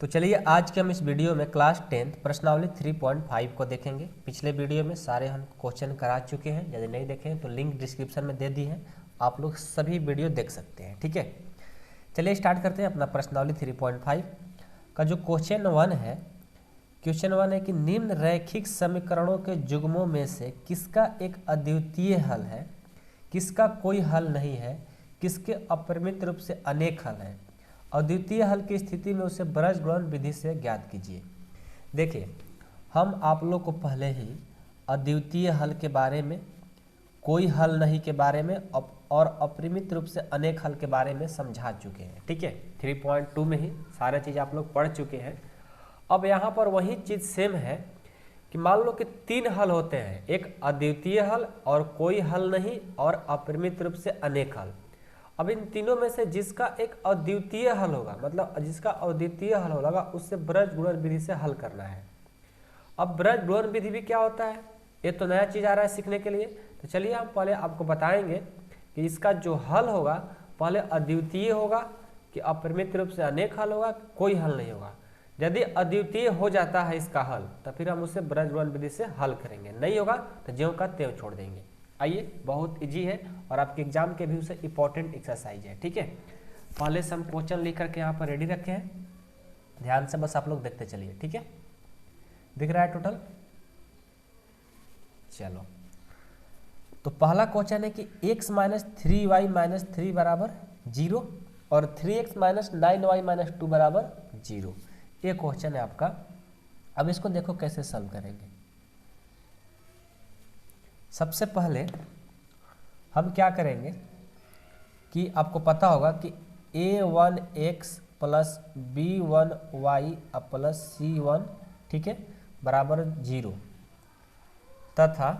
तो चलिए आज के हम इस वीडियो में क्लास 10th प्रश्नावली 3.5 को देखेंगे। पिछले वीडियो में सारे हम क्वेश्चन करा चुके हैं, यदि नहीं देखे हैं तो लिंक डिस्क्रिप्शन में दे दी है, आप लोग सभी वीडियो देख सकते हैं। ठीक है, चलिए स्टार्ट करते हैं अपना प्रश्नावली 3.5 का जो क्वेश्चन वन है। क्वेश्चन वन है कि निम्न रैखिक समीकरणों के युग्मों में से किसका एक अद्वितीय हल है, किसका कोई हल नहीं है, किसके अपरिमित रूप से अनेक हल हैं। अद्वितीय हल की स्थिति में उसे ब्रजगुणन विधि से ज्ञात कीजिए। देखिए, हम आप लोग को पहले ही अद्वितीय हल के बारे में, कोई हल नहीं के बारे में और अपरिमित रूप से अनेक हल के बारे में समझा चुके हैं। ठीक है, 3.2 में ही सारे चीज़ आप लोग पढ़ चुके हैं। अब यहाँ पर वही चीज़ सेम है कि मान लो कि तीन हल होते हैं, एक अद्वितीय हल और कोई हल नहीं और अपरिमित रूप से अनेक हल। अब इन तीनों में से जिसका एक अद्वितीय हल होगा, मतलब जिसका अद्वितीय हल होगा, उससे ब्रजगुणन विधि से हल करना है। अब ब्रजगुणन विधि भी क्या होता है, ये तो नया चीज़ आ रहा है सीखने के लिए। तो चलिए हम पहले आपको बताएंगे कि इसका जो हल होगा पहले अद्वितीय होगा कि अपरिमित रूप से अनेक हल होगा, कोई हल नहीं होगा। यदि अद्वितीय हो जाता है इसका हल तो फिर हम उसे ब्रजगुणन विधि से हल करेंगे, नहीं होगा तो ज्यों का त्यों छोड़ देंगे। आइए, बहुत इजी है और आपके एग्जाम के भी उसे इंपॉर्टेंट एक्सरसाइज है। ठीक है, पहले से हम क्वेश्चन लिख करके यहाँ पर रेडी रखे हैं, ध्यान से बस आप लोग देखते चलिए। ठीक है, दिख रहा है टोटल। चलो, तो पहला क्वेश्चन है कि x माइनस 3y माइनस 3 बराबर 0 और 3x माइनस 9y माइनस 2 बराबर 0। ये क्वेश्चन है आपका। अब इसको देखो कैसे सॉल्व करेंगे। सबसे पहले हम क्या करेंगे कि आपको पता होगा कि a1x plus b1y plus c1, ठीक है, बराबर 0 तथा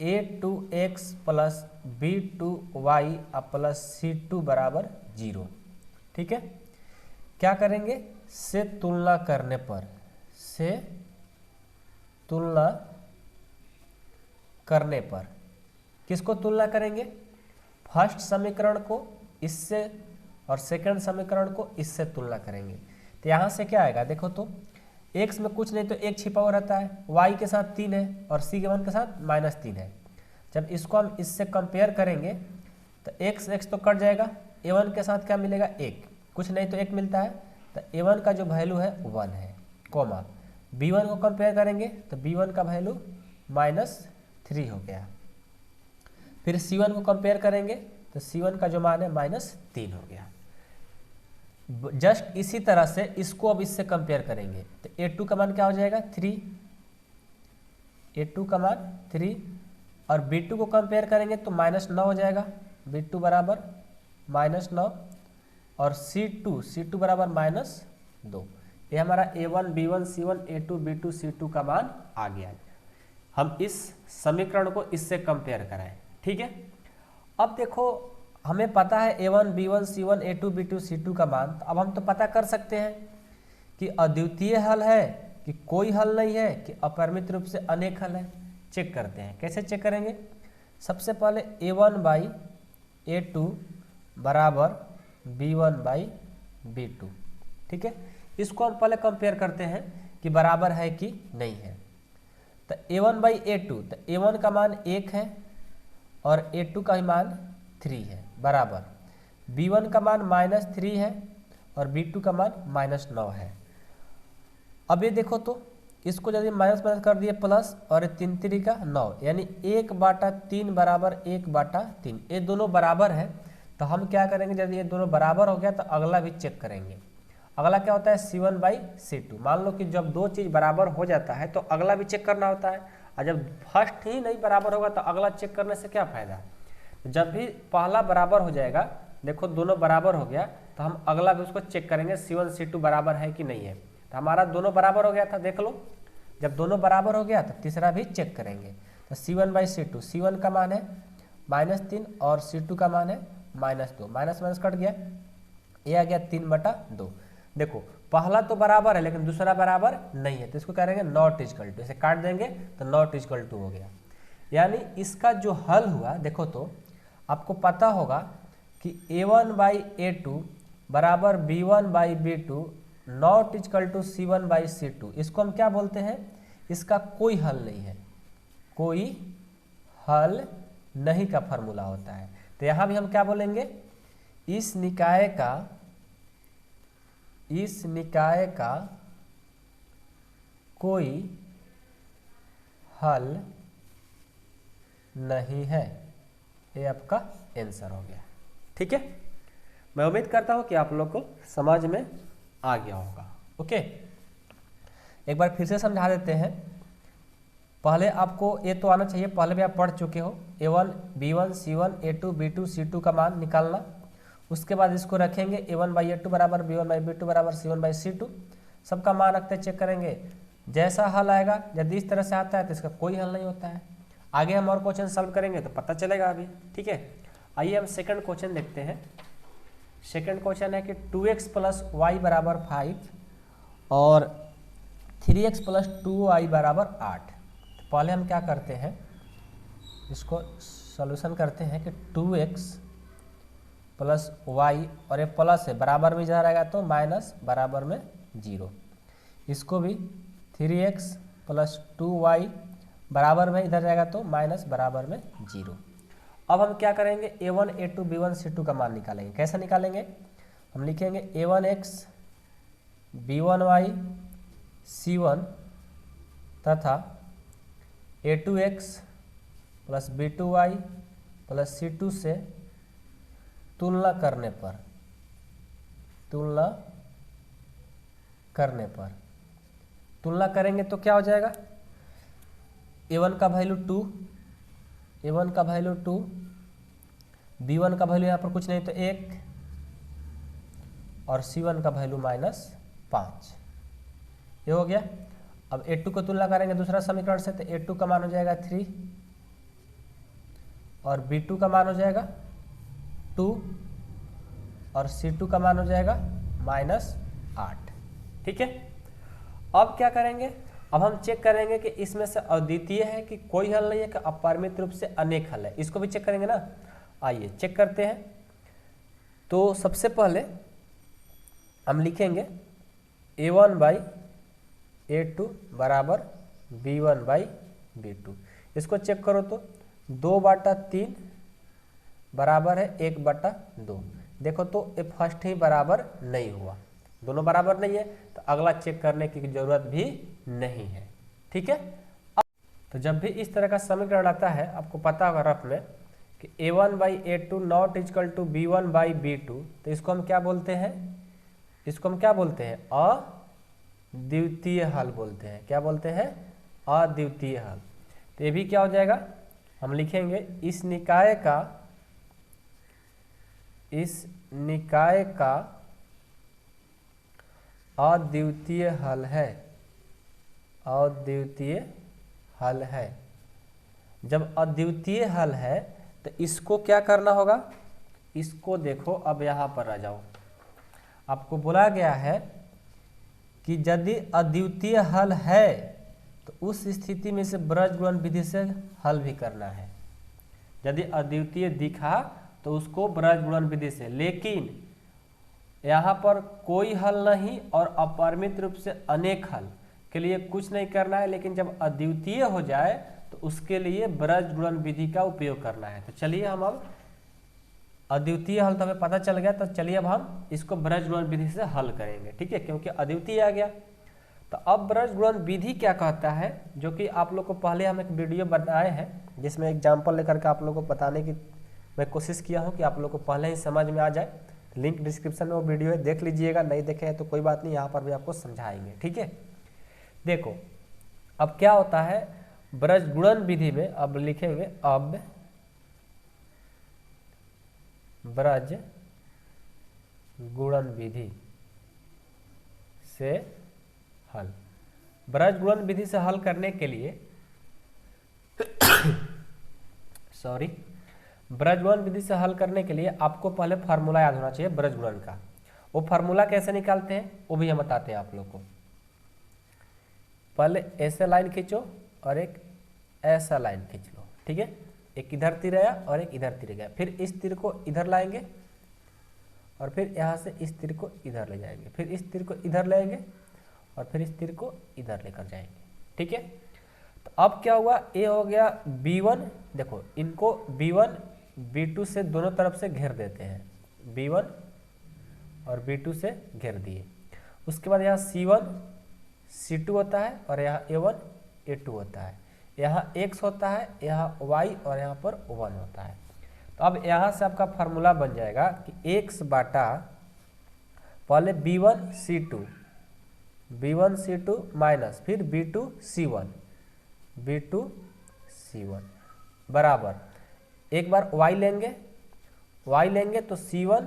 a2x plus b2y plus c2 बराबर 0। ठीक है, क्या करेंगे, से तुलना करने पर, से तुलना करने पर किसको तुलना करेंगे, फर्स्ट समीकरण को इससे और सेकंड समीकरण को इससे तुलना करेंगे। तो यहाँ से क्या आएगा, देखो तो x में कुछ नहीं तो एक छिपा हुआ रहता है, y के साथ 3 है और c1 के साथ -3 है। जब इसको हम इससे कंपेयर करेंगे तो x तो कट जाएगा, a1 के साथ क्या मिलेगा, 1, कुछ नहीं तो 1 मिलता है, तो a1 का जो वैल्यू है 1 है, कॉमा b1 को कंपेयर करेंगे तो b1 का वैल्यू -3 हो गया। फिर c1 को कंपेयर करेंगे तो c1 का जो मान है -3 हो गया। जस्ट इसी तरह से इसको अब इससे कंपेयर करेंगे तो a2 का मान क्या हो जाएगा, 3, a2 का मान 3 और b2 को कंपेयर करेंगे तो -9 हो जाएगा, b2 बराबर -9 और c2 बराबर -2। ये हमारा a1 b1 c1 a2 b2 c2 का मान आ गया। हम इस समीकरण को इससे कंपेयर कराएं। ठीक है, अब देखो हमें पता है a1 b1 c1 a2 b2 c2 का मान, तो अब हम तो पता कर सकते हैं कि अद्वितीय हल है कि कोई हल नहीं है, कि अपरिमित रूप से अनेक हल है। चेक करते हैं, कैसे चेक करेंगे। सबसे पहले a1 बाई a2 बराबर b1 बाई b2। ठीक है, इसको हम पहले कंपेयर करते हैं कि बराबर है कि नहीं है। तो a1 बाई a2, तो a1 का मान 1 है और a2 का मान 3 है, बराबर b1 का मान -3 है और b2 का मान -9 है। अब ये देखो तो इसको यदि माइनस कर दिए प्लस और 3 3 का 9, यानी 1/3 बराबर 1/3, ये दोनों बराबर है। तो हम क्या करेंगे, यदि ये दोनों बराबर हो गया तो अगला भी चेक करेंगे। अगला क्या होता है, c1 बाई c2। मान लो कि जब दो चीज़ बराबर हो जाता है तो अगला भी चेक करना होता है, और जब फर्स्ट ही नहीं बराबर होगा तो अगला चेक करने से क्या फ़ायदा। जब भी पहला बराबर हो जाएगा, देखो दोनों बराबर हो गया, तो हम अगला भी उसको चेक करेंगे c1 c2 बराबर है कि नहीं है। तो हमारा दोनों बराबर हो गया था, देख लो। जब दोनों बराबर हो गया तो तीसरा भी चेक करेंगे। तो c1 बाई c2, c1 का मान है -3 और c2 का मान है -2, माइनस कट गया, ये आ गया 3/2। देखो पहला तो बराबर है लेकिन दूसरा बराबर नहीं है, तो इसको कह देंगे नॉट इक्वल टू, इसे काट देंगे तो नॉट इक्वल टू हो गया। यानी इसका जो हल हुआ, देखो तो आपको पता होगा कि a1 बाई a2 बराबर B1 by B2 not equal to C1 by C2, इसको हम क्या बोलते हैं, इसका कोई हल नहीं है, कोई हल नहीं का फॉर्मूला होता है। तो यहां भी हम क्या बोलेंगे, इस निकाय का कोई हल नहीं है, ये आपका आंसर हो गया। ठीक है, मैं उम्मीद करता हूं कि आप लोग को समझ में आ गया होगा। ओके, एक बार फिर से समझा देते हैं। पहले आपको ये तो आना चाहिए, पहले भी आप पढ़ चुके हो, A1 B1 C1 A2 B2 C2 का मान निकालना। उसके बाद इसको रखेंगे A1 बाई A2 बराबर B1 बाई B2 बराबर C1 बाई C2, सबका मान रखते चेक करेंगे। जैसा हल आएगा, यदि इस तरह से आता है तो इसका कोई हल नहीं होता है। आगे हम और क्वेश्चन सॉल्व करेंगे तो पता चलेगा अभी। ठीक है, आइए हम सेकंड क्वेश्चन देखते हैं। सेकंड क्वेश्चन है कि 2x प्लस वाई बराबर 5 और 3x प्लस 2y बराबर 8। पहले हम क्या करते हैं, इसको सॉल्यूशन करते हैं कि 2x प्लस वाई, और ये प्लस है, बराबर में इधर आएगा तो माइनस, बराबर में 0। इसको भी 3x प्लस 2y बराबर में इधर जाएगा तो माइनस, बराबर में 0। अब हम क्या करेंगे, A1 A2 B1 C2 का मान निकालेंगे। कैसे निकालेंगे, हम लिखेंगे A1x B1y C1 तथा A2x plus B2y plus C2 से तुलना करेंगे तो क्या हो जाएगा, A1 का वैल्यू 2, A1 का वैल्यू 2, B1 का वैल्यू यहाँ पर कुछ नहीं तो 1, और C1 का वैल्यू -5, ये हो गया। अब A2 को तुलना करेंगे दूसरा समीकरण से, तो A2 का मान हो जाएगा 3 और B2 का मान हो जाएगा 2 और C2 का मान हो जाएगा -8। ठीक है, अब क्या करेंगे, अब हम चेक करेंगे कि इसमें से अद्वितीय है कि कोई हल नहीं है, कि अपरिमित रूप से अनेक हल है, इसको भी चेक करेंगे ना। आइए चेक करते हैं। तो सबसे पहले हम लिखेंगे A1 बाई A2 बराबर B1 बाई B2। इसको चेक करो तो 2/3 बराबर है 1/2। देखो तो ये फर्स्ट ही बराबर नहीं हुआ, दोनों बराबर नहीं है, तो अगला चेक करने की जरूरत भी नहीं है। ठीक है, तो जब भी इस तरह का समीकरण आता है, आपको पता होगा रफ में कि A1 by A2 not equal to B1 by B2, तो इसको हम क्या बोलते हैं, इसको हम क्या बोलते हैं, अद्वितीय हल बोलते हैं। क्या बोलते हैं, अद्वितीय हल। तो ये भी क्या हो जाएगा, हम लिखेंगे इस निकाय का अद्वितीय हल है, अद्वितीय हल है। जब अद्वितीय हल है तो इसको क्या करना होगा, इसको देखो, अब यहाँ पर आ जाओ। आपको बोला गया है कि यदि अद्वितीय हल है तो उस स्थिति में से ब्रजगुणन विधि से हल भी करना है। यदि अद्वितीय दिखा तो उसको ब्रजगुणन विधि से, लेकिन यहाँ पर कोई हल नहीं और अपरिमित रूप से अनेक हल के लिए कुछ नहीं करना है, लेकिन जब अद्वितीय हो जाए तो उसके लिए ब्रजगुणन विधि का उपयोग करना है। तो चलिए हम अब अद्वितीय हल तो हमें पता चल गया, तो चलिए अब हम इसको ब्रजगुणन विधि से हल करेंगे। ठीक है, क्योंकि अद्वितीय आ गया। तो अब ब्रजगुणन विधि क्या कहता है, जो कि आप लोग को पहले हम एक वीडियो बनाए हैं, जिसमें एग्जाम्पल लेकर के आप लोग को बताने की मैं कोशिश किया हूँ कि आप लोग को पहले ही समझ में आ जाए। लिंक डिस्क्रिप्शन में वो वीडियो है, देख लीजिएगा, नहीं देखे हैं तो कोई बात नहीं, यहाँ पर भी आपको समझाएंगे। ठीक है, देखो अब क्या होता है ब्रजगुणन विधि में, अब लिखेंगे अब ब्रज गुणन विधि से हल। ब्रजगुणन विधि से हल करने के लिए सॉरी, ब्रजगुणन विधि से हल करने के लिए आपको पहले फार्मूला याद होना चाहिए ब्रजगुणन का। वो फार्मूला कैसे निकालते हैं वो भी हम बताते हैं आप लोग को। पहले ऐसे लाइन खींचो और एक ऐसा लाइन खींच लो। ठीक है, एक इधर तीर आया और एक इधर तीर गया, फिर इस तीर को इधर लाएंगे और फिर यहाँ से इस तीर को इधर ले जाएंगे, फिर इस तीर को इधर लेंगे और फिर इस तीर को इधर लेकर जाएंगे। ठीक है, तो अब क्या हुआ, ए हो गया B1, देखो इनको B1 B2 से दोनों तरफ से घेर देते हैं, B1 और B2 से घेर दिए। उसके बाद यहाँ C1 C2 होता है और यहाँ A1 A2 होता है, यहाँ x होता है, यहाँ y और यहाँ पर 1 होता है। तो अब यहाँ से आपका फार्मूला बन जाएगा कि x बाटा पहले B1 C2 माइनस फिर B2 C1 बराबर, एक बार y लेंगे तो C1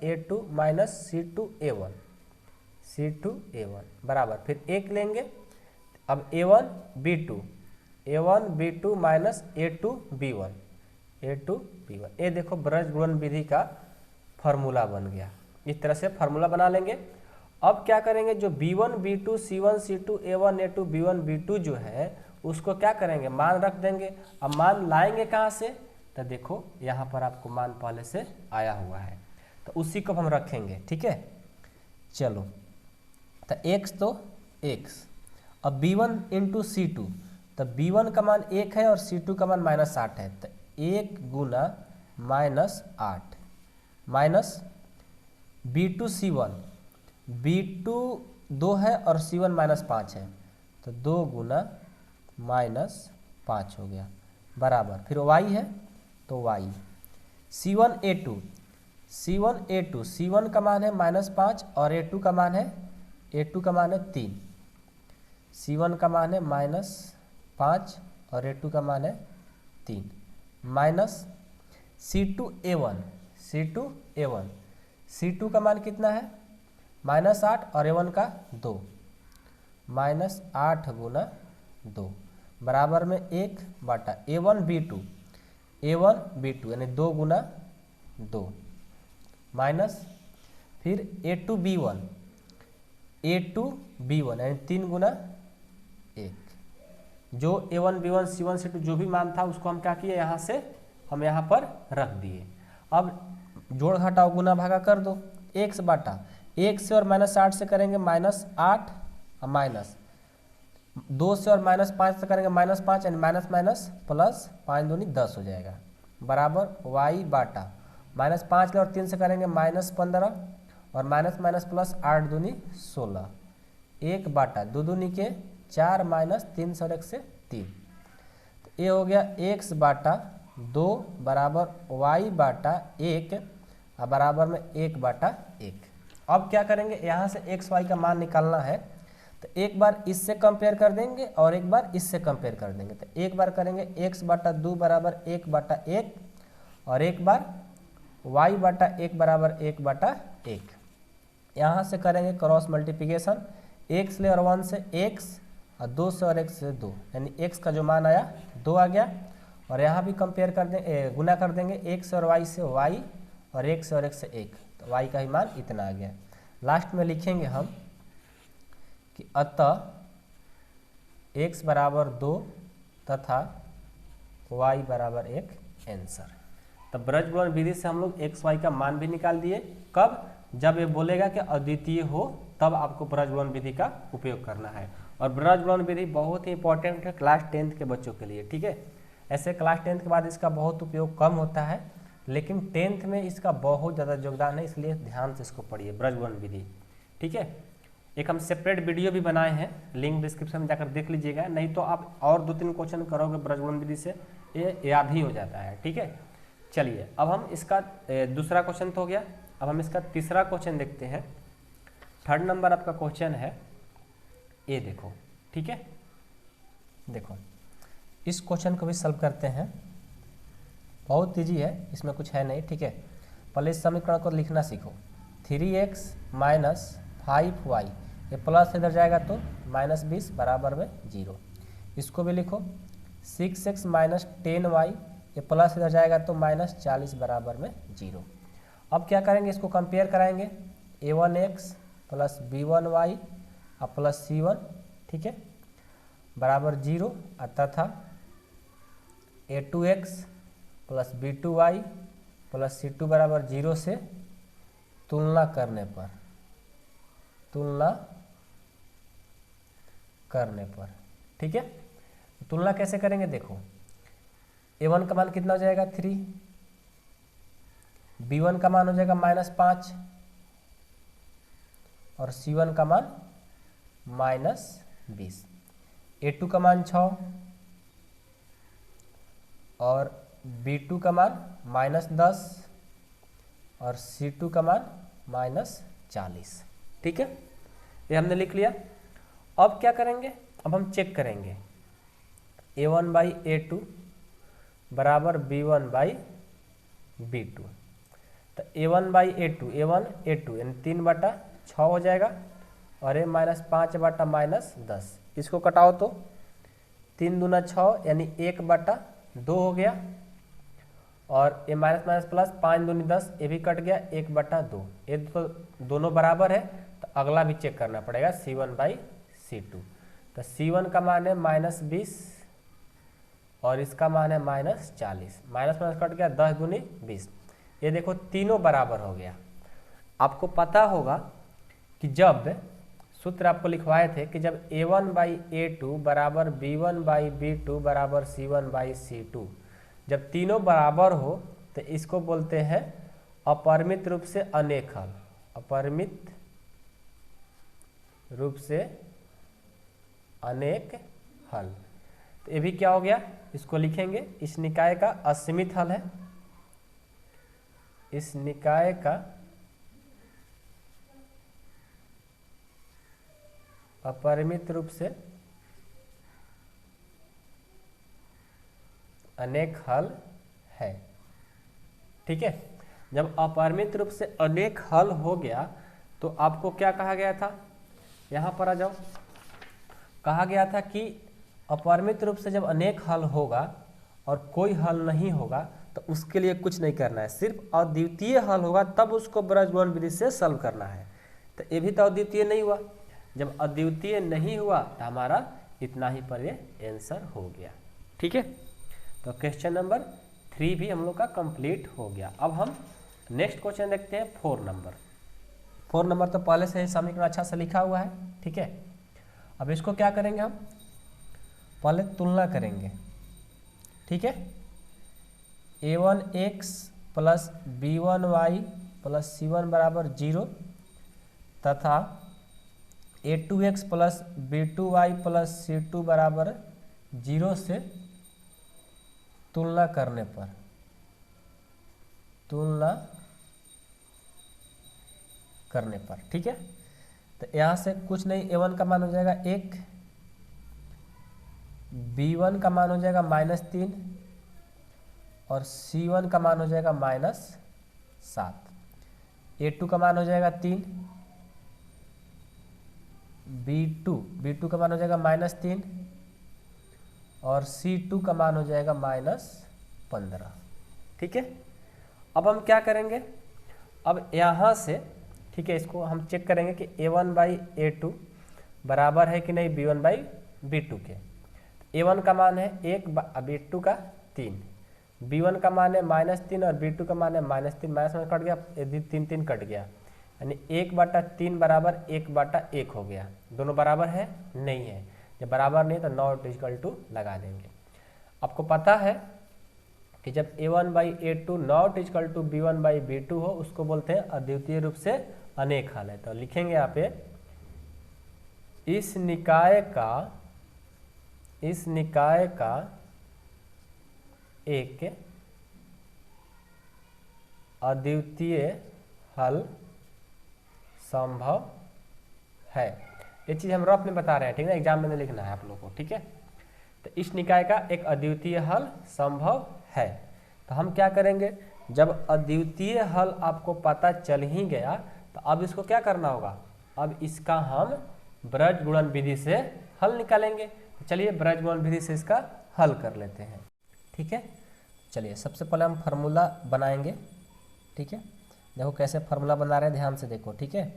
A2 minus C2 A1 बराबर, फिर एक लेंगे, अब A1 B2 minus A2 B1, ये देखो ब्रज गुणन विधि का फार्मूला बन गया। इस तरह से फार्मूला बना लेंगे। अब क्या करेंगे, जो B1 B2 C1 C2 A1 A2 B1 B2 जो है उसको क्या करेंगे, मान रख देंगे। अब मान लाएंगे कहाँ से, तो देखो यहाँ पर आपको मान पहले से आया हुआ है, तो उसी को हम रखेंगे। ठीक है, चलो तो x तो x, अब B1 इंटू C2, तो B1 का मान 1 है और C2 का मान -8 है, तो 1 गुना -8 माइनस B2 C1, B2 2 है और C1 -5 है, तो 2 गुना -5 हो गया बराबर, फिर y है तो y। C1 A2, C1 का मान है -5 और A2 का मान है 3, C1 का मान है -5 और A2 का मान है 3, माइनस C2 A1, C2 का मान कितना है -8 और A1 का 2, -8 गुना 2 बराबर में 1 बटा A1 B2 यानी 2 गुना 2, माइनस फिर A2 B1 यानी 3 गुना 1, जो A1 B1 C1 C2 जो भी मान था उसको हम क्या किए, यहाँ से हम यहाँ पर रख दिए। अब जोड़ घटाओ गुना भागा कर दो, x बाटा 1 से और -8 से करेंगे -8 और माइनस 2 से और -5 से करेंगे -5 यानी माइनस प्लस 5 दूनी 10 हो जाएगा बराबर y बाटा -5 और 3 से करेंगे -15 और माइनस प्लस 8 दूनी 16, 1 बाटा 2 दूनी के 4 माइनस 3 से और 1 से 3, तो ये हो गया x बाटा 2 बराबर y बाटा 1 और बराबर में 1 बाटा 1। अब क्या करेंगे, यहाँ से x y का मान निकालना है, तो एक बार इससे कंपेयर कर देंगे और एक बार इससे कंपेयर कर देंगे। तो एक बार करेंगे x बाटा 2 बराबर 1 बाटा 1 और एक बार y बाटा 1 बराबर 1 बाटा 1। यहाँ से करेंगे क्रॉस मल्टीप्लिकेशन, x ले और 1 से x और 2 से और 1 से 2, यानी x का जो मान आया 2 आ गया। और यहाँ भी कंपेयर कर देंगे, गुना कर देंगे x और y से y और 1 से और 1 से 1, तो y का ही मान इतना आ गया। लास्ट में लिखेंगे हम कि अतः x बराबर 2 तथा y बराबर 1 आंसर। तब ब्रज गुणन विधि से हम लोग x y का मान भी निकाल दिए। कब, जब ये बोलेगा कि अद्वितीय हो तब आपको ब्रज गुणन विधि का उपयोग करना है। और ब्रज गुणन विधि बहुत ही इंपॉर्टेंट है क्लास 10th के बच्चों के लिए। ठीक है, ऐसे क्लास 10th के बाद इसका बहुत उपयोग कम होता है, लेकिन 10th में इसका बहुत ज़्यादा योगदान है, इसलिए ध्यान से इसको पढ़िए ब्रज गुणन विधि। ठीक है, एक हम सेपरेट वीडियो भी बनाए हैं, लिंक डिस्क्रिप्शन में जाकर देख लीजिएगा, नहीं तो आप और 2-3 क्वेश्चन करोगे ब्रज गुणन विधि से, ये याद ही हो जाता है। ठीक है, चलिए अब हम इसका दूसरा क्वेश्चन तो हो गया, अब हम इसका तीसरा क्वेश्चन देखते हैं। 3rd नंबर आपका क्वेश्चन है, ये देखो। ठीक है, देखो इस क्वेश्चन को भी सॉल्व करते हैं, बहुत ईजी है, इसमें कुछ है नहीं। ठीक है, पहले इस समीकरण को लिखना सीखो। 3x माइनस 5y, ये प्लस इधर जाएगा तो -20 बराबर में 0। इसको भी लिखो। 6x माइनस 10y, ये प्लस इधर जाएगा तो -40 बराबर में 0। अब क्या करेंगे, इसको कंपेयर कराएंगे, a1x प्लस b1y और प्लस c1, ठीक है, बराबर 0 तथा a2x plus b2y plus C2 बराबर 0 से तुलना करने पर, ठीक है। तुलना कैसे करेंगे देखो, A1 का मान कितना हो जाएगा 3, B1 का मान हो जाएगा -5 और C1 का मान -20, A2 का मान 6 और B2 का मान -10 और C2 का मान -40, ठीक है। ये हमने लिख लिया। अब क्या करेंगे, अब हम चेक करेंगे A1/A2 बराबर B1/B2। तो A1/A2 यानी 3/6 हो जाएगा और ये -5/-10, इसको कटाओ तो 3 दूना 6 यानी 1/2 हो गया और ये माइनस प्लस 5 दूनी 10, ये भी कट गया 1/2। ये तो दोनों बराबर है, तो अगला भी चेक करना पड़ेगा C1/C2। तो C1 का मान है -20 और इसका मान है -40, माइनस कट गया 10 दूनी 20। ये देखो तीनों बराबर हो गया। आपको पता होगा कि जब सूत्र आपको लिखवाए थे कि जब A1/A2 बराबर B1/B2 बराबर C1/C2, जब तीनों बराबर हो तो इसको बोलते हैं अपरिमित रूप से अनेक हल। अपरिमित रूप से अनेक हल, तो ये भी क्या हो गया, इसको लिखेंगे इस निकाय का असीमित हल है। इस निकाय का अपरिमित रूप से अनेक हल है, ठीक है। जब अपरिमित रूप से अनेक हल हो गया तो आपको क्या कहा गया था, यहाँ पर आ जाओ। कहा गया था कि अपरिमित रूप से जब अनेक हल होगा और कोई हल नहीं होगा तो उसके लिए कुछ नहीं करना है, सिर्फ अद्वितीय हल होगा तब उसको ब्रजगुणन विधि से सॉल्व करना है। तो ये भी तो अद्वितीय नहीं हुआ। जब अद्वितीय नहीं हुआ तो हमारा इतना ही पर ये आंसर हो गया, ठीक है। तो क्वेश्चन नंबर 3 भी हम लोग का कंप्लीट हो गया। अब हम नेक्स्ट क्वेश्चन देखते हैं 4 नंबर। 4 नंबर तो पहले से ही समीकरण अच्छा से लिखा हुआ है, ठीक है। अब इसको क्या करेंगे, हम पहले तुलना करेंगे, ठीक है। A1x plus B1y plus C1 बराबर 0 तथा A2x plus B2y plus C2 बराबर 0 से तुलना करने पर, ठीक है। तो यहाँ से कुछ नहीं, A1 का मान हो जाएगा 1, B1 का मान हो जाएगा -3 और C1 का मान हो जाएगा -7, A2 का मान हो जाएगा 3, B2 का मान हो जाएगा -3 और C2 का मान हो जाएगा -15, ठीक है। अब हम क्या करेंगे, अब यहाँ से, ठीक है, इसको हम चेक करेंगे कि A1/A2 बराबर है कि नहीं B1/B2 के। A1 का मान है 1, B2 का 3, B1 का मान है -3 और B2 का मान है -3, माइनस में कट गया, यदि 3 कट गया यानी 1/3 बराबर 1/1 हो गया। दोनों बराबर है नहीं है, जब बराबर नहीं तो नॉट इक्वल टू लगा देंगे। आपको पता है कि जब A1/A2 not equal to B1/B2 हो उसको बोलते हैं अद्वितीय रूप से अनेक हल है। तो लिखेंगे यहाँ पे इस निकाय का एक अद्वितीय हल संभव है। ये चीज हम रफ में बता रहे हैं, ठीक है, एग्जाम में लिखना है आप लोगों को, ठीक है। तो इस निकाय का एक अद्वितीय हल संभव है। तो हम क्या करेंगे, जब अद्वितीय हल आपको पता चल ही गया तो अब इसको क्या करना होगा, अब इसका हम ब्रजगुणन विधि से हल निकालेंगे। चलिए ब्रजगुणन विधि से इसका हल कर लेते हैं, ठीक है। चलिए सबसे पहले हम फार्मूला बनाएंगे, ठीक है। देखो कैसे फार्मूला बना रहे हैं, ध्यान से देखो, ठीक है।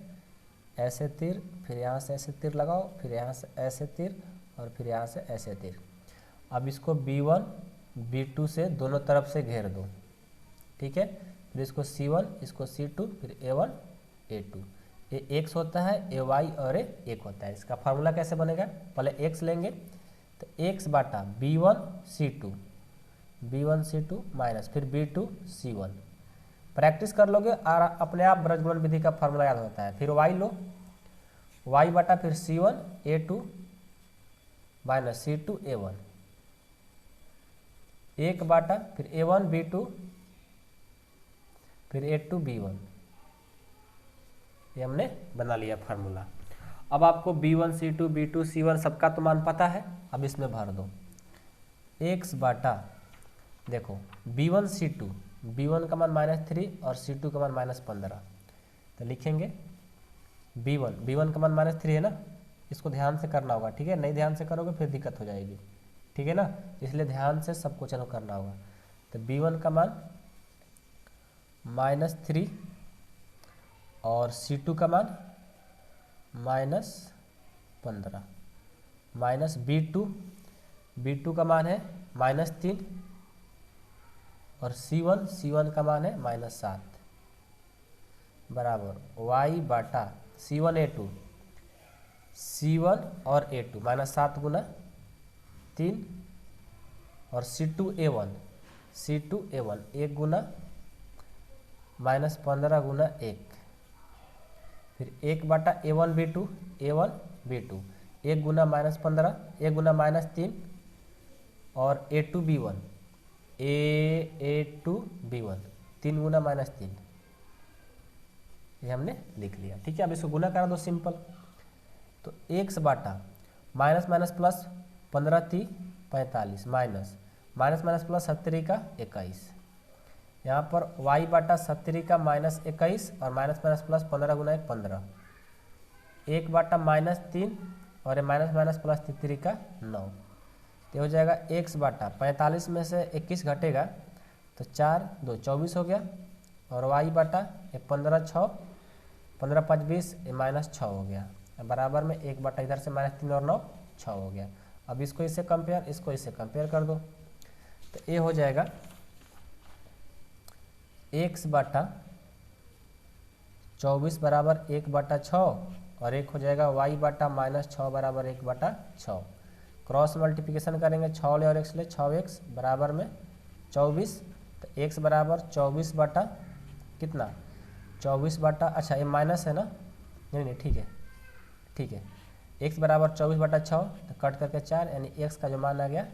ऐसे तीर, फिर यहाँ से ऐसे तीर लगाओ, फिर यहाँ से ऐसे तीर और फिर यहाँ से ऐसे तीर। अब इसको B1 B2 से दोनों तरफ से घेर दो, ठीक है। फिर इसको C1, इसको C2, फिर A1 A2। ये x होता है, AY और ये 1 होता है। इसका फार्मूला कैसे बनेगा, पहले x लेंगे तो x बाटा B1 C2 माइनस फिर B2 C1। प्रैक्टिस कर लोगे और अपने आप ब्रजगुणन विधि का फार्मूला याद होता है। फिर y लो, y बाटा फिर C1 A2 minus C2 A1, 1 बाटा फिर A1 B2 फिर A2 B1। ये हमने बना लिया फार्मूला। अब आपको B1 C2 B2 C1 सबका तो मान पता है, अब इसमें भर दो x बाटा, देखो B1 C2, B1 का मान -3 और C2 का मान -15, तो लिखेंगे B1 का मान -3 है ना, इसको ध्यान से करना होगा, ठीक है, नहीं ध्यान से करोगे फिर दिक्कत हो जाएगी, ठीक है ना, इसलिए ध्यान से सब क्वेश्चन करना होगा। तो B1 का मान -3 और C2 का मान -15 माइनस B2 का मान है -3 और C1 का मान है -7 बराबर y बाटा C1 A2 C1 और A2 -7 गुना 3 और C2 A1 1 गुना -15 गुना 1, फिर 1 बाटा A1 B2 1 गुना -15 1 गुना -3 और A2 B1 3 गुना -3, ये हमने लिख लिया, ठीक है। अब इसको गुना करा दो सिंपल, तो x बाटा minus minus plus 15 3 45 minus minus minus plus 70 का 21, यहाँ पर y बाटा 70 का -21 और माइनस माइनस प्लस 15 गुना 1 15, 1 बाटा -3 और ये माइनस माइनस प्लस 3 का 9, तो हो जाएगा x बाटा 45 में से 21 घटेगा तो 4 2 24 हो गया, और y बाटा 15 6 15 5 20 -6 हो गया, बराबर में 1 बाटा इधर से -3 और 9 6 हो गया। अब इसको इससे कंपेयर, इसको इससे कंपेयर कर दो, तो ये हो जाएगा x बाटा 24 बराबर 1 बाटा 6 और एक हो जाएगा y बाटा -6 बराबर 1 बाटा 6। क्रॉस मल्टीप्लिकेशन करेंगे 6 ले और x ले, 6x बराबर में 24, तो x बराबर 24 बाटा कितना 24 बाटा, अच्छा ये माइनस है ना, नहीं ठीक है, x बराबर 24 बाटा 6, तो कट करके 4, यानी x का जो मान आ गया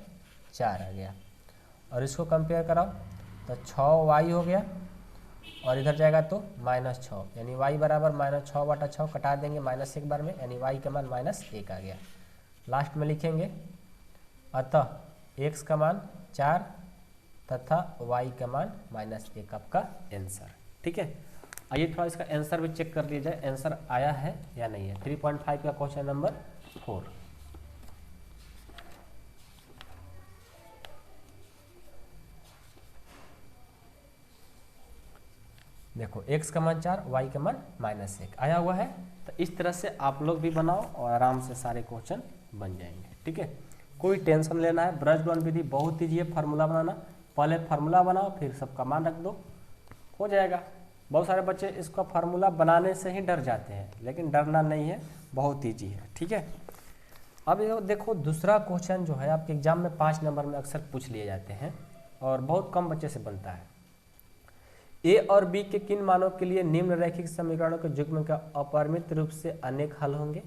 4 आ गया। और इसको कंपेयर कराओ तो 6y हो गया और इधर जाएगा तो -6, यानी y बराबर -6 बाटा 6 कटा देंगे -1 बार में, यानी y का मान -1 आ गया। लास्ट में लिखेंगे अतः x का मान 4 तथा y का मान -1 आपका आंसर, ठीक है। आइए थोड़ा इसका आंसर भी चेक कर लिया जाए, आंसर आया है या नहीं है। 3.5 का क्वेश्चन नंबर 4, देखो x का मान 4 y का मान -1 आया हुआ है। तो इस तरह से आप लोग भी बनाओ और आराम से सारे क्वेश्चन बन जाएंगे, ठीक है। कोई टेंशन लेना है, ब्रजगुणन विधि बहुत ईजी है, फार्मूला बनाना, पहले फार्मूला बनाओ फिर सबका मान रख दो, हो जाएगा। बहुत सारे बच्चे इसका फार्मूला बनाने से ही डर जाते हैं, लेकिन डरना नहीं है, बहुत ईजी है, ठीक है। अब देखो दूसरा क्वेश्चन जो है आपके एग्जाम में 5 नंबर में अक्सर पूछ लिए जाते हैं और बहुत कम बच्चे से बनता है। ए और बी के किन मानों के लिए निम्न रैखिक समीकरणों के युग्म का अपरिमित रूप से अनेक हल होंगे।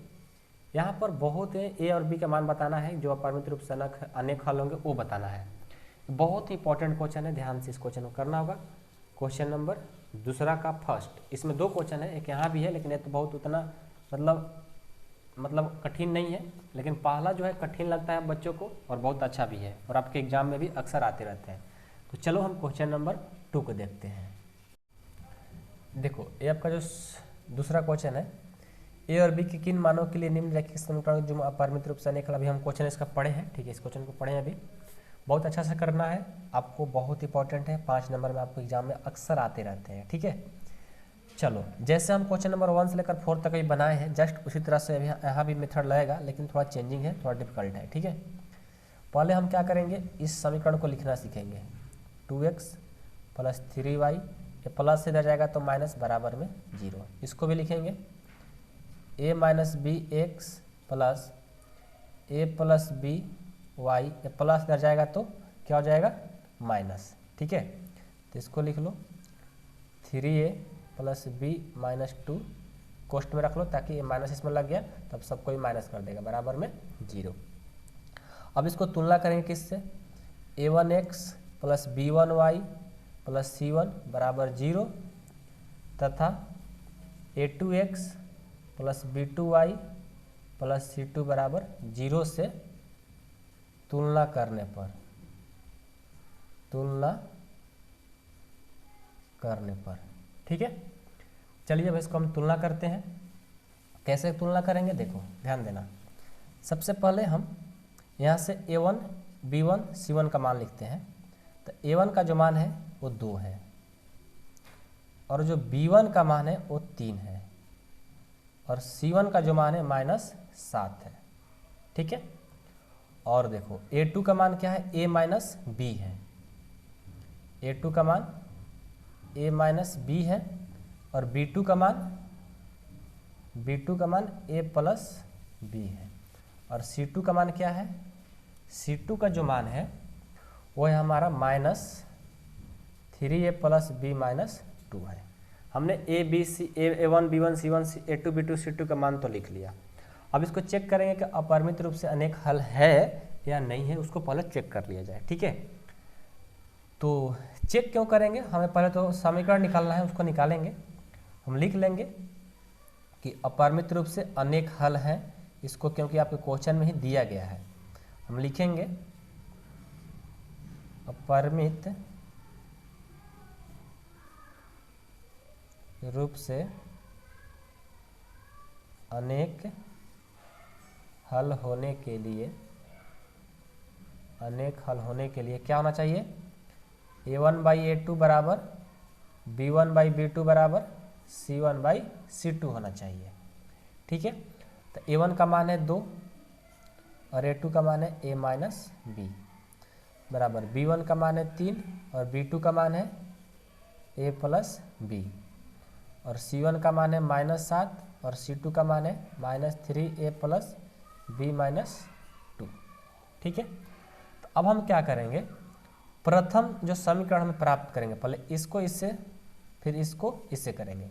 यहाँ पर बहुत है, ए और बी का मान बताना है, जो अपरिमित रूप से अनेक हल होंगे वो बताना है। बहुत ही इंपॉर्टेंट क्वेश्चन है, ध्यान से इस क्वेश्चन को करना होगा। क्वेश्चन नंबर दूसरा का फर्स्ट, इसमें 2 क्वेश्चन है, एक यहाँ भी है लेकिन ये तो बहुत उतना मतलब कठिन नहीं है, लेकिन पहला जो है कठिन लगता है बच्चों को और बहुत अच्छा भी है और आपके एग्जाम में भी अक्सर आते रहते हैं। तो चलो हम क्वेश्चन नंबर 2 को देखते हैं। देखो ये आपका जो दूसरा क्वेश्चन है, ए और बी के किन मानों के लिए निम्न रैखिक समीकरण जो अपरिमित रूप से अनेक हल, अभी हम क्वेश्चन इसका पढ़े हैं, ठीक है, इस क्वेश्चन को पढ़े हैं अभी, बहुत अच्छा से करना है आपको, बहुत इंपॉर्टेंट है, 5 नंबर में आपको एग्जाम में अक्सर आते रहते हैं, ठीक है। चलो जैसे हम क्वेश्चन नंबर 1 से लेकर 4 तक ही बनाए हैं, जस्ट उसी तरह से यहाँ भी मेथड लगेगा, लेकिन थोड़ा चेंजिंग है, थोड़ा डिफिकल्ट है, ठीक है। पहले हम क्या करेंगे, इस समीकरण को लिखना सीखेंगे, 2x + 3y ये प्लस इधर जाएगा तो माइनस बराबर में 0। इसको भी लिखेंगे a minus B x plus a plus B y, ये प्लस इधर जाएगा तो क्या हो जाएगा माइनस। ठीक है, तो इसको लिख लो 3a प्लस बी माइनस 2 कोष्ट में रख लो ताकि ये माइनस इसमें लग गया तब सबको ही माइनस कर देगा बराबर में 0। अब इसको तुलना करेंगे किससे, a1x plus b1y plus c1 बराबर 0 तथा a2x plus b2y plus c2 बराबर 0 से तुलना करने पर, ठीक है। चलिए अब इसको हम तुलना करते हैं। कैसे तुलना करेंगे देखो ध्यान देना। सबसे पहले हम यहाँ से a1 b1 c1 का मान लिखते हैं। तो a1 का जो मान है वो 2 है और जो b1 का मान है वो 3 है और c1 का जो मान है -7 है। ठीक है, और देखो a2 का मान क्या है, a माइनस बी है। a2 का मान a माइनस बी है और b2 का मान a प्लस बी है और c2 का मान क्या है, c2 का जो मान है वो है हमारा -3a प्लस b माइनस 2 है। हमने a1 b1 c1 a2 b2 c2 का मान तो लिख लिया। अब इसको चेक करेंगे कि अपरिमित रूप से अनेक हल है या नहीं है, उसको पहले चेक कर लिया जाए। ठीक है, तो चेक क्यों करेंगे, हमें पहले तो समीकरण निकालना है, उसको निकालेंगे। हम लिख लेंगे कि अपरिमित रूप से अनेक हल हैं, इसको क्योंकि आपके क्वेश्चन में ही दिया गया है। हम लिखेंगे अपरिमित रूप से अनेक हल होने के लिए क्या होना चाहिए, a1/a2 बराबर b1/b2 बराबर c1/c2 होना चाहिए। ठीक है, तो a1 का मान है 2 और a2 का मान है a माइनस बी बराबर b1 का मान है 3 और b2 का मान है a प्लस बी और c1 का मान है -7 और c2 का मान है -3a प्लस b माइनस 2। ठीक है, तो अब हम क्या करेंगे, प्रथम जो समीकरण हम प्राप्त करेंगे पहले इसको इससे फिर इसको इससे करेंगे।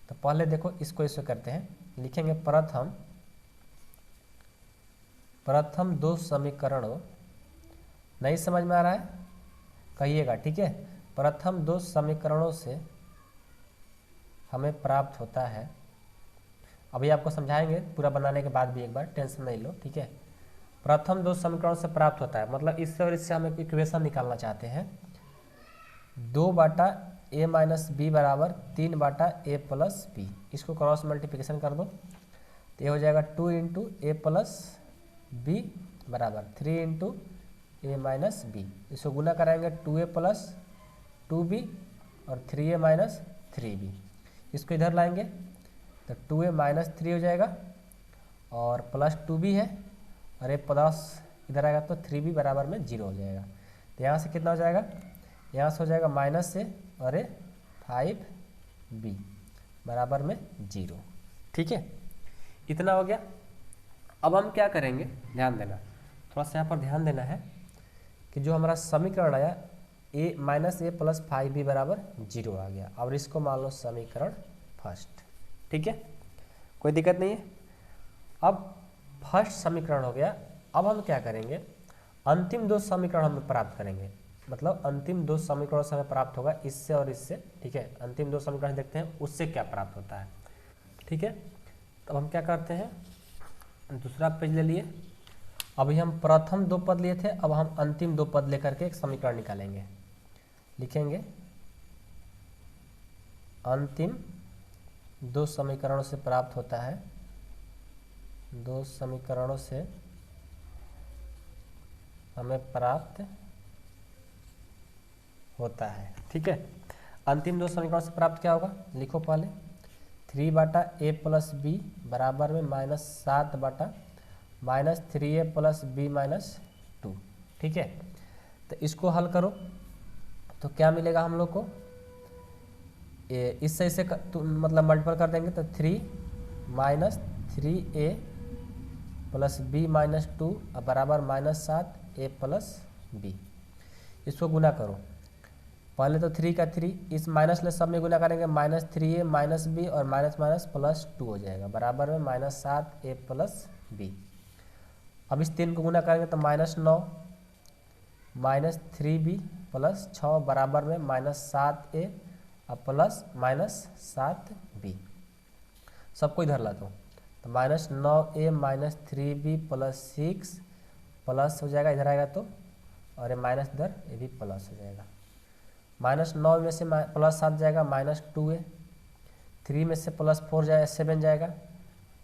तो पहले देखो इसको इससे करते हैं, लिखेंगे प्रथम दो समीकरणों, नहीं समझ में आ रहा है कहिएगा। ठीक है, प्रथम दो समीकरणों से हमें प्राप्त होता है, अभी आपको समझाएंगे पूरा बनाने के बाद भी, एक बार टेंशन नहीं लो। ठीक है, प्रथम दो समीकरणों से प्राप्त होता है मतलब इससे और इससे हम एक इक्वेशन निकालना चाहते हैं, 2/a माइनस बी बराबर 3/a प्लस बी। इसको क्रॉस मल्टीप्लिकेशन कर दो तो ये हो जाएगा 2 × a प्लस बी बराबर 3 × a माइनस बी। इसको गुना कराएंगे 2a प्लस 2b और 3a माइनस 3b। इसको इधर लाएंगे तो 2a माइनस 3 हो जाएगा और प्लस 2b है और a प्लस इधर आएगा तो 3b बराबर में 0 हो जाएगा। तो यहाँ से कितना हो जाएगा, यहाँ से हो जाएगा माइनस से और ये 5b बराबर में 0। ठीक है, इतना हो गया। अब हम क्या करेंगे, ध्यान देना, थोड़ा सा यहाँ पर ध्यान देना है कि जो हमारा समीकरण आया a minus a plus 5b बराबर 0 आ गया और इसको मान लो समीकरण फर्स्ट। ठीक है, कोई दिक्कत नहीं है। अब फर्स्ट समीकरण हो गया। अब हम क्या करेंगे, अंतिम दो समीकरण हम प्राप्त करेंगे, मतलब अंतिम दो समीकरणों से हमें प्राप्त होगा इससे और इससे। ठीक है, अंतिम दो समीकरण देखते हैं उससे क्या प्राप्त होता है। ठीक है, तब हम क्या करते हैं, दूसरा पेज ले लिए। अभी हम प्रथम दो पद लिए थे, अब हम अंतिम दो पद लेकर के एक समीकरण निकालेंगे। लिखेंगे अंतिम दो समीकरणों से प्राप्त होता है, दो समीकरणों से हमें प्राप्त होता है। ठीक है, अंतिम दो समीकरणों से प्राप्त क्या होगा, लिखो पहले 3/a प्लस बी बराबर में -7 -3a प्लस b माइनस 2। ठीक है, तो इसको हल करो तो क्या मिलेगा हम लोग को, इस सही से मतलब मल्टीपल कर देंगे तो 3 minus 3a plus b minus 2 बराबर -7a प्लस b। इसको गुना करो, पहले तो 3 का 3, इस माइनस ले सब में गुना करेंगे -3a माइनस b और माइनस माइनस प्लस 2 हो जाएगा बराबर में -7a प्लस b। अब इस 3 को गुना करेंगे तो -9 माइनस 3b प्लस 6 बराबर में -7a प्लस -7b। सबको इधर ला दो तो -9a minus 3b plus 6 plus हो जाएगा, इधर आएगा तो, और ये माइनस इधर ये भी प्लस हो जाएगा। -9 में से प्लस 7 जाएगा -2a, 3 में से +4 जाएगा 7 जाएगा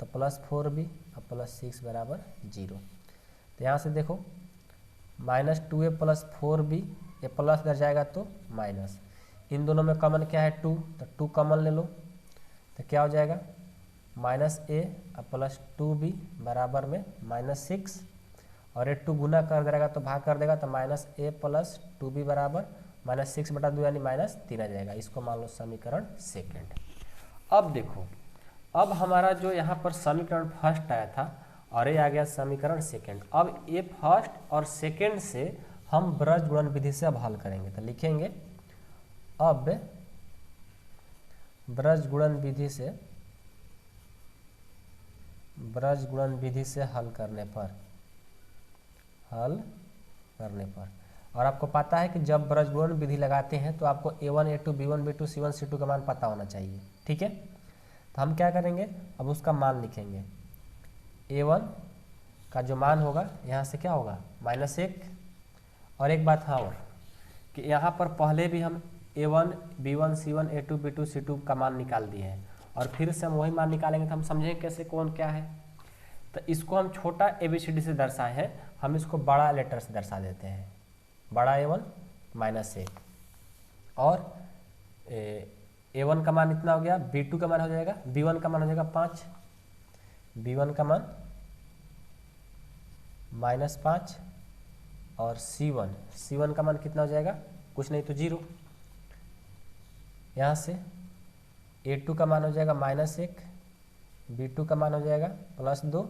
तो +4b और प्लस 6 बराबर 0। तो यहाँ से देखो -2a प्लस 4b, ये प्लस इधर जाएगा तो माइनस, इन दोनों में कॉमन क्या है 2, तो 2 कॉमन ले लो तो क्या हो जाएगा -a प्लस 2b बराबर में -6, और ये 2 गुना कर देगा तो भाग कर देगा तो -a प्लस 2b बराबर -6/2 यानी -3 आ जाएगा। इसको मान लो समीकरण सेकेंड। अब देखो, अब हमारा जो यहाँ पर समीकरण फर्स्ट आया था और ये आ गया समीकरण सेकेंड। अब ये फर्स्ट और सेकेंड से हम ब्रज गुणन विधि से अब हल करेंगे, तो लिखेंगे अब ब्रज गुणन विधि से हल करने पर और आपको पता है कि जब ब्रज गुणन विधि लगाते हैं तो आपको a1 a2 b1 b2 c1 c2 का मान पता होना चाहिए, ठीक है। तो हम क्या करेंगे, अब उसका मान लिखेंगे। a1 का जो मान होगा यहाँ से क्या होगा -1, और एक बात हाँ और कि यहाँ पर पहले भी हम a1 b1 c1 a2 b2 c2 का मान निकाल दिए हैं, और फिर से हम वही मान निकालेंगे तो हम समझेंगे कैसे कौन क्या है। तो इसको हम छोटा ABCD से दर्शाए हैं, हम इसको बड़ा लेटर से दर्शा देते हैं, बड़ा A1 -1, और A1 का मान इतना हो गया, B2 का मान हो जाएगा, B1 का मान हो जाएगा 5, B1 का मान -5, और C1 का मान कितना हो जाएगा, कुछ नहीं तो 0। यहाँ से A2 का मान हो जाएगा -1, B2 का मान हो जाएगा +2,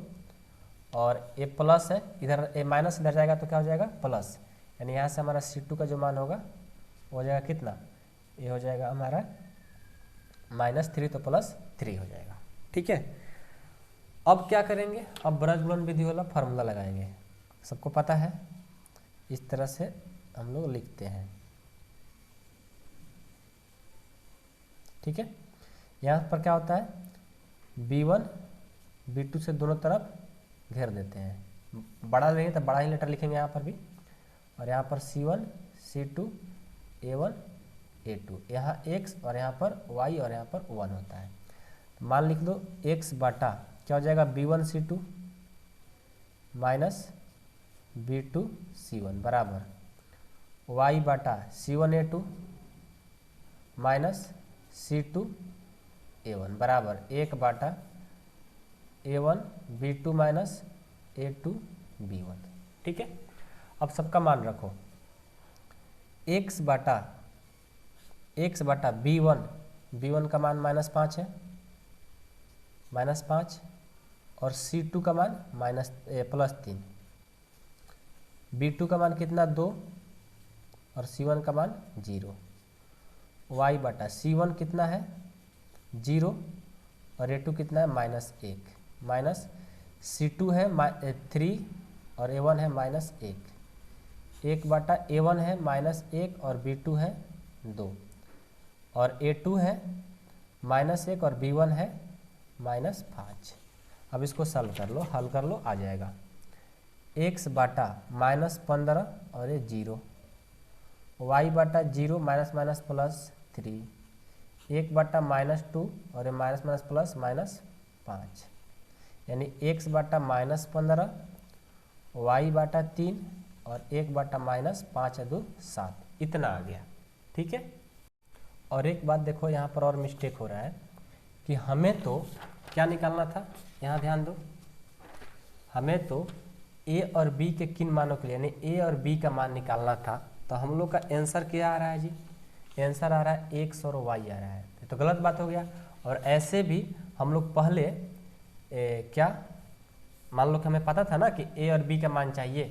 और A प्लस है इधर, A माइनस इधर जाएगा तो क्या हो जाएगा प्लस, यानी यहाँ से हमारा C2 का जो मान होगा वो हो जाएगा कितना, ये हो जाएगा हमारा -3 तो +3 हो जाएगा, ठीक है। अब क्या करेंगे, अब ब्रज गुणन विधि वाला फार्मूला लगाएंगे, सबको पता है, इस तरह से हम लोग लिखते हैं, ठीक है। यहाँ पर क्या होता है, B1 B2 से दोनों तरफ घेर देते हैं, बड़ा लेंगे तो बड़ा ही लेटर लिखेंगे यहाँ पर भी, और यहाँ पर C1 C2 A1 A2, यहाँ x और यहाँ पर y और यहाँ पर 1 होता है। तो मान लिख लो x बटा क्या हो जाएगा B1 C2 minus B2 C1 बराबर y बटा C1 A2 minus C2 A1 बराबर 1 बटा A1 B2 minus A2 B1, ठीक है। अब सबका मान रखो, x बटा B1 का मान -5 है, -5, और C2 का मान +3, B2 का मान कितना 2, और C1 का मान 0, y बटा C1 कितना है 0, और A2 कितना है -1, माइनस C2 है 3 और A1 है -1, 1 बटा A1 है -1 और B2 है 2, और A2 है -1 और B1 है -5। अब इसको सॉल्व कर लो, हल कर लो, आ जाएगा x बटा -15 और ये 0, y बटा 0 माइनस +3, 1 बटा -2 और ये माइनस प्लस -5, यानी x बटा -15, y बटा 3 और 1 बटा -5 2 7, इतना आ गया, ठीक है। और एक बात देखो यहाँ पर और मिस्टेक हो रहा है कि हमें तो क्या निकालना था, यहाँ ध्यान दो, हमें तो a और b के किन मानों के लिए यानी a और b का मान निकालना था। तो हम लोग का आंसर क्या आ रहा है जी, आंसर आ रहा है x और y आ रहा है। तो तो गलत बात हो गया। और ऐसे भी हम लोग पहले क्या मान लो कि हमें पता था ना कि ए और बी का मान चाहिए,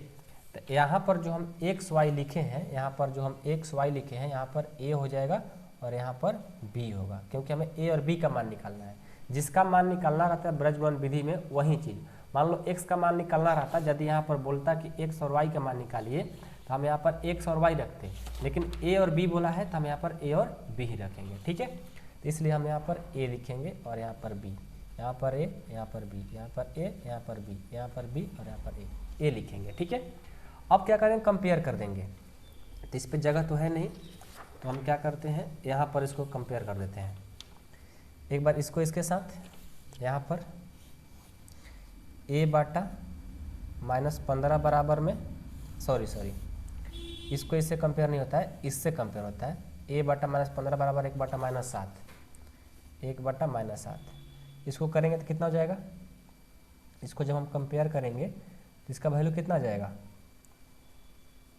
तो यहाँ पर जो हम एक्स वाई लिखे हैं, यहाँ पर जो हम एक्स वाई लिखे हैं, यहाँ पर ए हो जाएगा और यहाँ पर बी होगा, क्योंकि हमें ए और बी का मान निकालना है। जिसका मान निकालना रहता है ब्रजबन विधि में वही चीज़, मान लो एक्स का मान निकालना रहता, यदि यहाँ पर बोलता कि एक्स और वाई का मान निकालिए तो हम यहाँ पर एक्स और वाई रखते, लेकिन ए और बी बोला है तो हम यहाँ पर ए और बी ही रखेंगे, ठीक है। तो इसलिए हम यहाँ पर ए लिखेंगे और यहाँ पर बी, यहाँ पर ए, यहाँ पर बी, यहाँ पर ए, यहाँ पर बी, यहाँ पर बी और यहाँ पर ए लिखेंगे, ठीक है। अब क्या करेंगे, कंपेयर कर देंगे। तो इस पर जगह तो है नहीं, तो हम क्या करते हैं, यहाँ पर इसको कंपेयर कर देते हैं। एक बार इसको इसके साथ, यहाँ पर a/-15 बराबर में, सॉरी इसको इससे कंपेयर नहीं होता है, इससे कंपेयर होता है। a/-15 बराबर 1/-7, 1/-7। इसको करेंगे तो कितना हो जाएगा, इसको जब हम कंपेयर करेंगे तो इसका वैल्यू कितना आ जाएगा,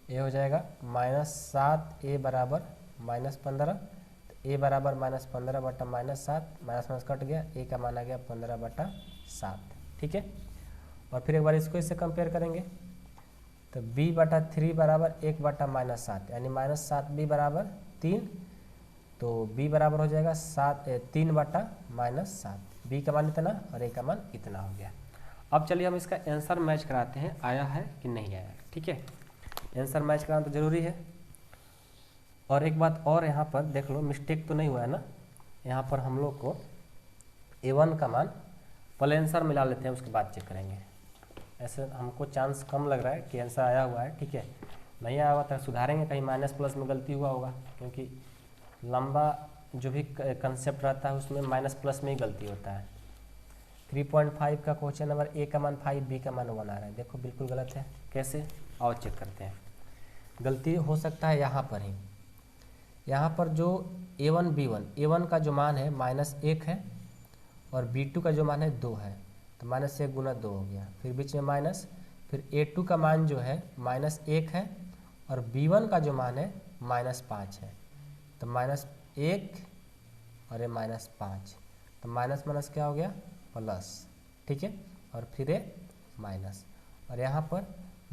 ए हो जाएगा -7a बराबर -15, तो a बराबर -15/-7, माइनस कट गया, a का मान आ गया 15/7, ठीक है। और फिर एक बार इसको इससे कंपेयर करेंगे तो b/3 बराबर 1/-7, यानी -7b बराबर 3, तो b बराबर हो जाएगा 3/-7, b का मान इतना और a का मान इतना हो गया। अब चलिए हम इसका आंसर मैच कराते हैं, आया है कि नहीं आया, ठीक है। आंसर मैच कराना तो ज़रूरी है। और एक बात और यहाँ पर देख लो, मिस्टेक तो नहीं हुआ है ना, यहाँ पर हम लोग को a1 का मान पहले आंसर मिला लेते हैं, उसके बाद चेक करेंगे। ऐसे हमको चांस कम लग रहा है कि आंसर आया हुआ है, ठीक है। नहीं आया हुआ तो सुधारेंगे, कहीं माइनस प्लस में गलती हुआ होगा, क्योंकि लंबा जो भी कंसेप्ट रहता है उसमें माइनस प्लस में ही गलती होता है। 3.5 का क्वेश्चन नंबर, ए का मान 5, बी का मान 1 आ रहा है, देखो बिल्कुल गलत है। कैसे, और चेक करते हैं। गलती हो सकता है यहाँ पर ही, यहाँ पर जो a1 b1, a1 का जो मान है -1 है और b2 का जो मान है 2 है, तो -1 गुना 2 हो गया, फिर बीच में माइनस, फिर a2 का मान जो है -1 है और b1 का जो मान है -5 है, तो -1 और ये -5, तो माइनस माइनस क्या हो गया, प्लस, ठीक है। और फिर ये माइनस, और यहाँ पर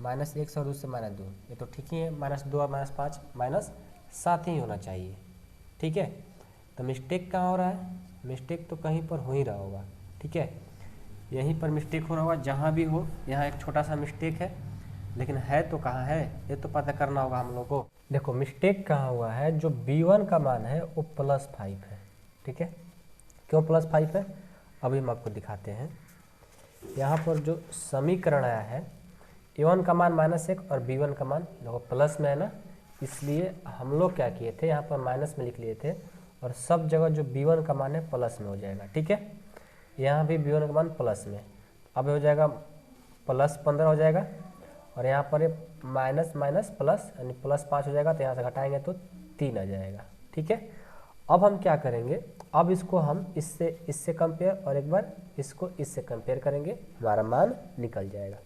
-1 और उससे -2, ये तो ठीक ही है, -2 और -5 -7 ही होना चाहिए, ठीक है। तो मिस्टेक कहाँ हो रहा है, मिस्टेक तो कहीं पर हो ही रहा होगा, ठीक है। यहीं पर मिस्टेक हो रहा होगा, जहाँ भी हो, यहाँ एक छोटा सा मिस्टेक है, लेकिन है तो कहाँ है ये तो पता करना होगा हम लोग को। देखो मिस्टेक कहाँ हुआ है, जो b1 का मान है वो +5 है, ठीक है। क्यों +5 है, अभी हम आपको दिखाते हैं। यहाँ पर जो समीकरण आया है, a1 का मान -1 और b1 का मान देखो प्लस में है ना, इसलिए हम लोग क्या किए थे, यहाँ पर माइनस में लिख लिए थे, और सब जगह जो b1 का मान है प्लस में हो जाएगा, ठीक है। यहाँ भी b1 का मान प्लस में, अब हो जाएगा +15 हो जाएगा, और यहाँ पर माइनस माइनस प्लस यानी +5 हो जाएगा, तो यहाँ से घटाएंगे तो 3 आ जाएगा, ठीक है। अब हम क्या करेंगे, अब इसको हम इससे कंपेयर और एक बार इसको इससे कंपेयर करेंगे, हमारा मान निकल जाएगा।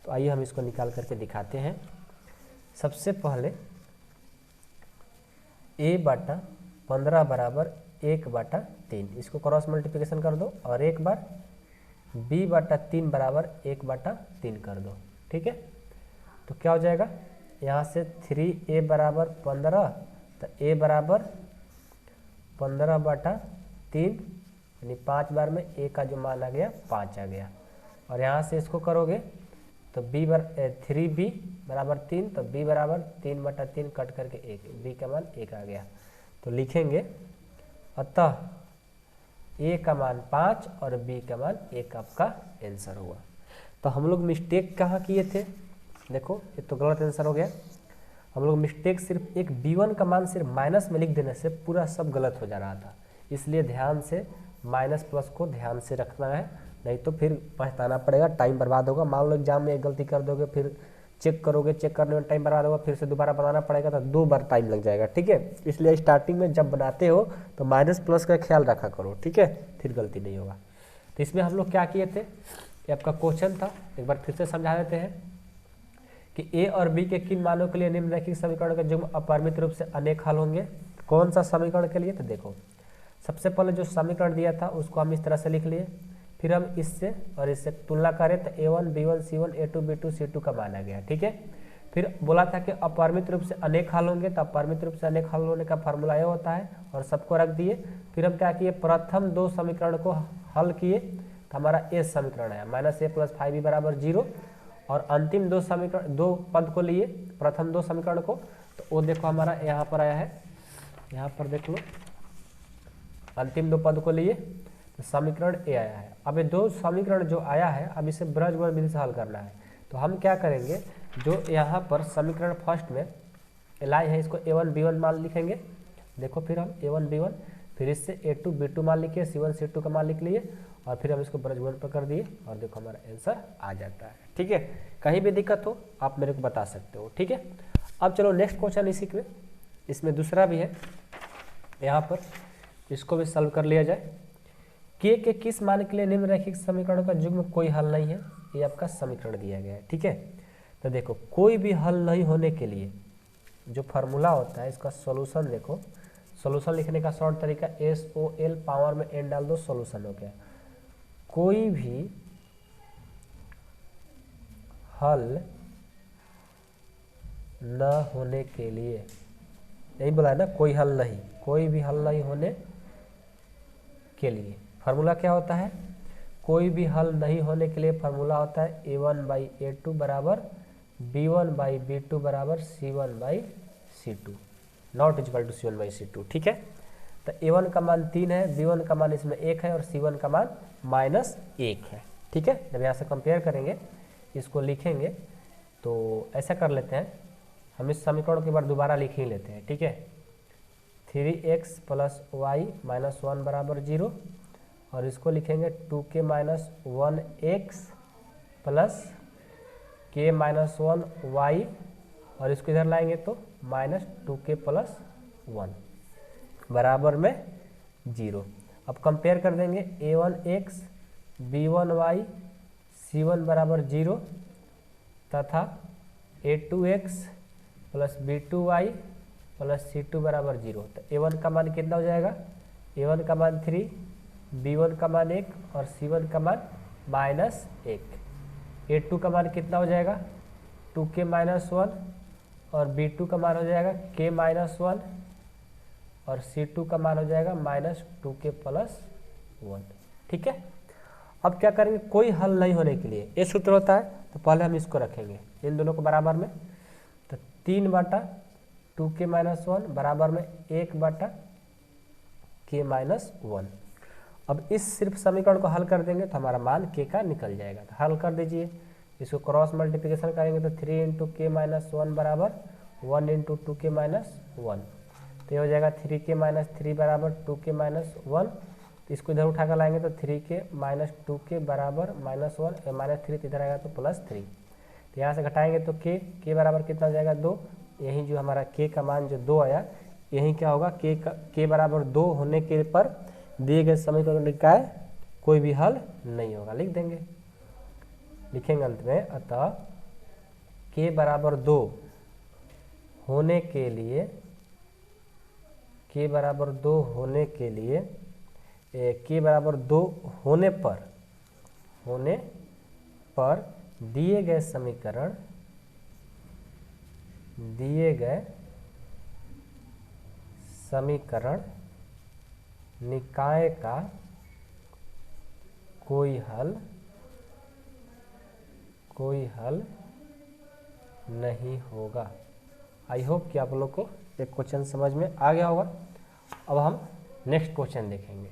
तो आइए हम इसको निकाल करके दिखाते हैं। सबसे पहले a/15 बराबर 1/3, इसको क्रॉस मल्टीप्लिकेशन कर दो, और एक बार b/3 बराबर 1/3 कर दो, ठीक है। तो क्या हो जाएगा, यहाँ से 3a बराबर 15, तो a बराबर 15/3, यानी 5 बार में a का जो मान आ गया 5 आ गया, और यहाँ से इसको करोगे तो 3b बराबर 3, तो b बराबर 3/3 कट करके 1, b का मान 1 आ गया। तो लिखेंगे अतः a का मान 5 और b का मान 1 आपका आंसर हुआ। तो हम लोग मिस्टेक कहाँ किए थे, देखो ये तो गलत आंसर हो गया। हम लोग मिस्टेक सिर्फ एक b1 का मान सिर्फ माइनस में लिख देने से पूरा सब गलत हो जा रहा था, इसलिए ध्यान से माइनस प्लस को ध्यान से रखना है, नहीं तो फिर पछताना पड़ेगा, टाइम बर्बाद होगा। मान लो एग्जाम में एक गलती कर दोगे, फिर चेक करोगे, चेक करने में टाइम बर्बाद होगा, फिर से दोबारा बनाना पड़ेगा, तो 2 बार टाइम लग जाएगा, ठीक है। इसलिए स्टार्टिंग में जब बनाते हो तो माइनस प्लस का ख्याल रखा करो, ठीक है, फिर गलती नहीं होगा। तो इसमें हम लोग क्या किए थे, ये आपका क्वेश्चन था, एक बार फिर से समझा देते हैं कि a और b के किन मानों के लिए निम्नलिखित समीकरण का जुग्म अपरिमित रूप से अनेक हल होंगे। कौन सा समीकरण के लिए, तो देखो सबसे पहले जो समीकरण दिया था उसको हम इस तरह से लिख लिए, फिर हम इससे और इससे तुलना करें तो a1 b1 c1 a2 b2 c2 का मान आ गया। ठीक है, फिर बोला था कि अपरिमित रूप से अनेक हल होंगे, तो अपरिमित रूप से अनेक हल होने का फार्मूला ये होता है और सबको रख दिए। फिर हम क्या किए, प्रथम दो समीकरण को हल किए तो हमारा ए समीकरण आया -a + 5b = 0, और अंतिम दो समीकरण, दो पद को लिए, प्रथम दो समीकरण को, तो वो देखो हमारा यहाँ पर आया है, यहाँ पर देख लो, अंतिम दो पद को लिए तो समीकरण ए आया है। अब ये दो समीकरण जो आया है, अब इसे ब्रजबोल विधि से हल करना है। तो हम क्या करेंगे, जो यहाँ पर समीकरण फर्स्ट में लाई है इसको a1 b1 मान लिखेंगे। देखो फिर हम a1 b1, फिर इससे a2 b2 मान लिखिए, c1 c2 का मान लिख लिए, और फिर हम इसको ब्रजबोल पर कर दिए, और देखो हमारा आंसर आ जाता है। ठीक है, कहीं भी दिक्कत हो आप मेरे को बता सकते हो। ठीक है, अब चलो नेक्स्ट क्वेश्चन इसी में, इसमें दूसरा भी है, यहाँ पर इसको भी सॉल्व कर लिया जाए। के किस मान के लिए निम्नलिखित समीकरण का युग्म कोई हल नहीं है, ये आपका समीकरण दिया गया है। ठीक है, तो देखो कोई भी हल नहीं होने के लिए जो फार्मूला होता है, इसका सॉल्यूशन देखो, सॉल्यूशन लिखने का शॉर्ट तरीका SOL पावर में n डाल दो, सॉल्यूशन हो गया। कोई भी हल न होने के लिए, यही बोला है ना, कोई हल नहीं, कोई भी हल नहीं होने के लिए फार्मूला क्या होता है, कोई भी हल नहीं होने के लिए फार्मूला होता है a1/a2 = b1/b2 = c1/c2, not equal to c1/c2। ठीक है, तो a1 का मान 3 है, b1 का मान इसमें 1 है, और c1 का मान -1 है। ठीक है, जब यहाँ से कंपेयर करेंगे, इसको लिखेंगे, तो ऐसा कर लेते हैं, हम इस समीकरण के बाद दोबारा लिख ही लेते हैं। ठीक है, 3x + y - 1 = 0, और इसको लिखेंगे 2k - 1x + k - 1y, और इसको इधर लाएंगे तो -2k + 1 बराबर में 0। अब कंपेयर कर देंगे, a1x b1y c1 = 0 तथा a2x + b2y + c2 = 0। तो a1 का मान कितना हो जाएगा, a1 का मान 3, b1 का मान 1 और c1 का मान -1। a2 का मान कितना हो जाएगा, 2k - 1, और b2 का मान हो जाएगा k - 1, और c2 का मान हो जाएगा -2k + 1। ठीक है, अब क्या करेंगे, कोई हल नहीं होने के लिए ये सूत्र होता है, तो पहले हम इसको रखेंगे इन दोनों को बराबर में, तो 3/2k - 1 बराबर में 1/k - 1। अब इस सिर्फ समीकरण को हल कर देंगे तो हमारा मान k का निकल जाएगा। तो हल कर दीजिए, इसको क्रॉस मल्टीप्लिकेशन करेंगे तो 3 × k - 1 बराबर 1 × 2k - 1, तो ये हो जाएगा 3k - 3 बराबर 2k - 1। इसको इधर उठा कर लाएंगे तो 3k - 2k बराबर -1, -3 इधर आएगा तो +3। तो यहाँ से घटाएंगे तो k बराबर कितना हो जाएगा 2, यही जो हमारा k का मान जो 2 आया, यही क्या होगा, k बराबर 2 होने के पर दिए गए समीकरण का कोई भी हल नहीं होगा, लिख देंगे, लिखेंगे अंत में, अतः k बराबर 2 होने के लिए, k बराबर 2 होने के लिए, k बराबर 2 होने पर दिए गए समीकरण निकाय का कोई हल नहीं होगा। आई होप कि आप लोग को एक क्वेश्चन समझ में आ गया होगा। अब हम नेक्स्ट क्वेश्चन देखेंगे।